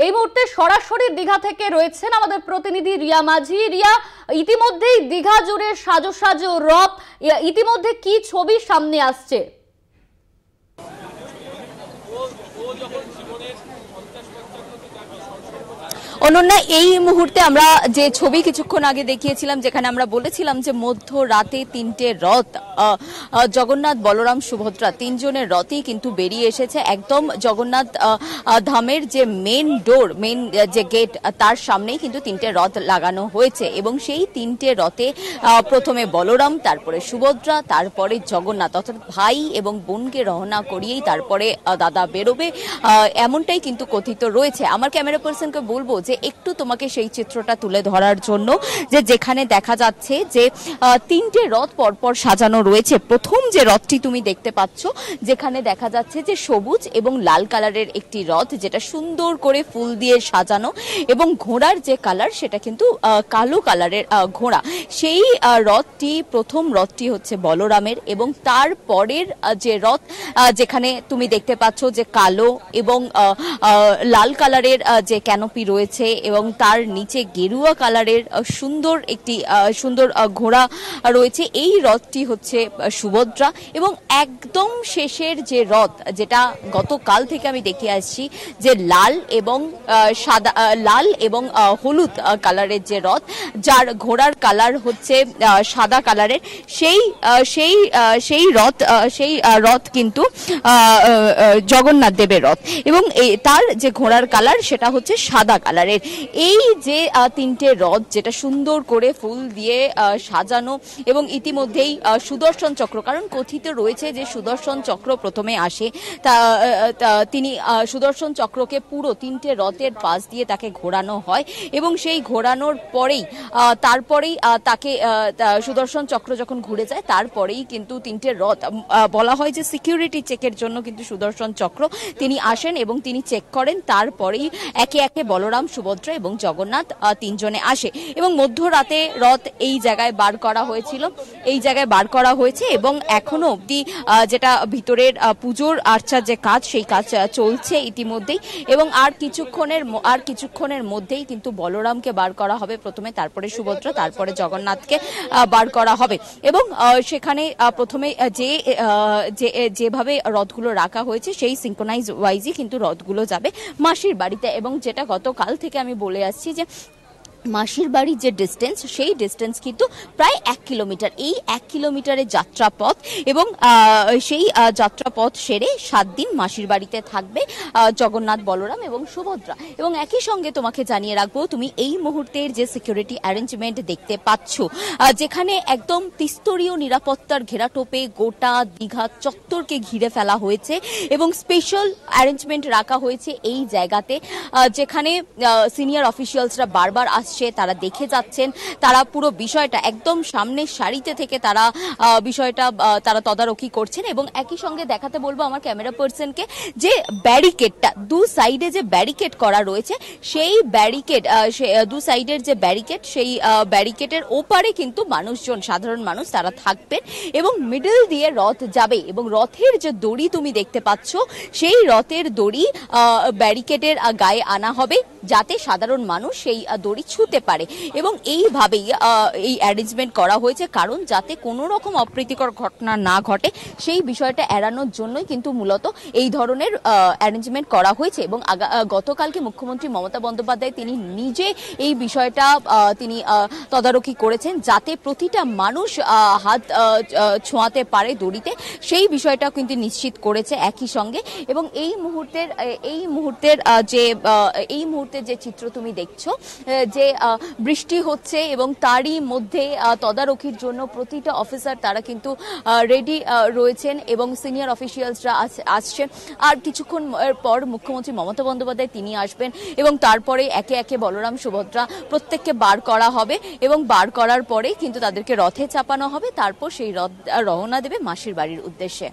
এই মুহূর্তে সরাসরি দীঘা থেকে রয়েছেন আমাদের প্রতিনিধি রিয়া মাঝি। রিয়া, ইতিমধ্যেই দীঘা জুড়ে সাজো সাজো রথ, ইতিমধ্যে কি ছবি সামনে আসছে? অনন্যা, এই মুহূর্তে আমরা যে ছবি কিছুক্ষণ আগে দেখিয়েছিলাম, যেখানে আমরা বলেছিলাম যে মধ্যরাতে তিনটে রথ, জগন্নাথ, বলরাম, সুভদ্রা, তিনজনের রথই কিন্তু বেরিয়ে এসেছে একদম জগন্নাথ ধামের যে মেন ডোর, মেন যে গেট, তার সামনেই কিন্তু তিনটে রথ লাগানো হয়েছে এবং সেই তিনটে রথে প্রথমে বলরাম, তারপরে সুভদ্রা, তারপরে জগন্নাথ, অর্থাৎ ভাই এবং বোনকে রওনা করিয়েই তারপরে দাদা বেরোবে, এমনটাই কিন্তু কথিত রয়েছে। আমার ক্যামেরা পার্সনকে বলবো যে একটু তোমাকে সেই চিত্রটা তুলে ধরার জন্য, যে যেখানে দেখা যাচ্ছে যে তিনটে রথ পরপর সাজানো রয়েছে। প্রথম যে রথটি তুমি দেখতে পাচ্ছ, যেখানে দেখা যাচ্ছে যে সবুজ এবং লাল কালারের একটি রথ, যেটা সুন্দর করে ফুল দিয়ে সাজানো, এবং ঘোড়ার যে কালার সেটা কিন্তু কালো কালারের ঘোড়া। সেই রথটি, প্রথম রথটি হচ্ছে বলরামের, এবং তারপরের যে রথ, যেখানে তুমি দেখতে পাচ্ছ যে কালো এবং লাল কালারের যে ক্যানোপি রয়েছে এবং তার নিচে গেরুয়া কালারের সুন্দর একটি সুন্দর ঘোড়া রয়েছে, এই রথটি হচ্ছে সুভদ্রা। এবং একদম শেষের যে রথ, যেটা গতকাল থেকে আমি দেখে আসছি, যে লাল এবং সাদা, লাল এবং হলুদ কালারের যে রথ, যার ঘোড়ার কালার হচ্ছে সাদা কালারের, সেই রথ কিন্তু জগন্নাথ দেবের রথ, এবং তার যে ঘোড়ার কালার সেটা হচ্ছে সাদা কালারের। এই যে তিনটে রথ, যেটা সুন্দর করে ফুল দিয়ে সাজানো, এবং ইতিমধ্যেই সুদর্শন চক্র, কারণ কথিত রয়েছে যে সুদর্শন চক্র প্রথমে আসে, তিনি সুদর্শন চক্রকে পুরো তিনটে রথের পাশ দিয়ে তাকে ঘোরানো হয়, এবং সেই ঘোরানোর পরেই তারপরেই তাকে সুদর্শন চক্র যখন ঘুরে যায়, তারপরেই কিন্তু তিনটে রথ, বলা হয় যে সিকিউরিটি চেকের জন্য কিন্তু সুদর্শন চক্র তিনি আসেন এবং তিনি চেক করেন, তারপরেই একে একে বলরাম, সুভদ্রা এবং জগন্নাথ তিনজনে আসে। এবং মধ্যরাতে রথ এই জায়গায় বার করা হয়েছিল, এই জায়গায় বার করা হয়েছে, এবং এখনো অব্দি যেটা ভিতরের পুজোর আর্চার যে কাজ, সেই কাজ চলছে ইতিমধ্যেই, এবং আর কিছুক্ষণের মধ্যেই কিন্তু বলরামকে বার করা হবে প্রথমে, তারপরে সুভদ্রা, তারপরে জগন্নাথকে বার করা হবে। এবং সেখানে প্রথমে যেভাবে রথগুলো রাখা হয়েছে, সেই সিঙ্ক্রোনাইজ ওয়াইজই কিন্তু রথগুলো যাবে মাসির বাড়িতে। এবং যেটা গতকাল থেকে আমি বলে আসছি, যে মাসির বাড়ির যে ডিস্টেন্স, সেই ডিস্টেন্স কিন্তু প্রায় 1 কিলোমিটার। এই 1 কিলোমিটারের যাত্রাপথ, এবং সেই যাত্রাপথ সেরে 7 দিন মাসির বাড়িতে থাকবে জগন্নাথ, বলরাম এবং সুভদ্রা। এবং একই সঙ্গে তোমাকে জানিয়ে রাখবো, তুমি এই মুহূর্তের যে সিকিউরিটি অ্যারেঞ্জমেন্ট দেখতে পাচ্ছ, যেখানে একদম ত্রিস্তরীয় নিরাপত্তার ঘেরাটোপে গোটা দীঘা চত্বরকে ঘিরে ফেলা হয়েছে, এবং স্পেশাল অ্যারেঞ্জমেন্ট রাখা হয়েছে এই জায়গাতে, যেখানে সিনিয়র অফিসিয়ালসরা বারবার আসছে, তারা দেখে যাচ্ছেন, তারা পুরো বিষয়টা একদম সামনের সারিতে থেকে তারা বিষয়টা তারা তদারকি করছেন। এবং একই সঙ্গে দেখাতে বলবো আমার ক্যামেরা পার্সনকে, যে ব্যারিকেডটা, দু সাইডে যে ব্যারিকেড করা রয়েছে, সেই ব্যারিকেড, দু সাইডের যে ব্যারিকেড, সেই ব্যারিকেডের ওপারে কিন্তু মানুষজন, সাধারণ মানুষ, তারা থাকবেন, এবং মিডল দিয়ে রথ যাবে। এবং রথের যে দড়ি তুমি দেখতে পাচ্ছ, সেই রথের দড়ি ব্যারিকেডের গায়ে আনা হবে, যাতে সাধারণ মানুষ সেই দড়ি ছুঁতে পারে। এবং এইভাবেই এই অ্যারেঞ্জমেন্ট করা হয়েছে, কারণ যাতে কোনো রকম অপ্রীতিকর ঘটনা না ঘটে, সেই বিষয়টা এড়ানোর জন্যই কিন্তু মূলত এই ধরনের অ্যারেঞ্জমেন্ট করা হয়েছে। এবং গতকালকে মুখ্যমন্ত্রী মমতা বন্দ্যোপাধ্যায় তিনি নিজে এই বিষয়টা তিনি তদারকি করেছেন, যাতে প্রতিটা মানুষ হাত ছোঁয়াতে পারে দড়িতে, সেই বিষয়টাও কিন্তু নিশ্চিত করেছে একই সঙ্গে। এবং এই মুহূর্তের যে চিত্র তুমি দেখছো, যে বৃষ্টি হচ্ছে, এবং তারই মধ্যে তদারকির জন্য প্রতিটা অফিসার তারা কিন্তু রেডি রয়েছেন, এবং সিনিয়র অফিসিয়ালসরা আসছেন। আর কিছুক্ষণ পর মুখ্যমন্ত্রী মমতা বন্দ্যোপাধ্যায় তিনি আসবেন, এবং তারপরে একে একে বলরাম, সুভদ্রা প্রত্যেককে বার করা হবে, এবং বার করার পরে কিন্তু তাদেরকে রথে চাপানো হবে, তারপর সেই রথ রওনা দেবে মাসির বাড়ির উদ্দেশ্যে।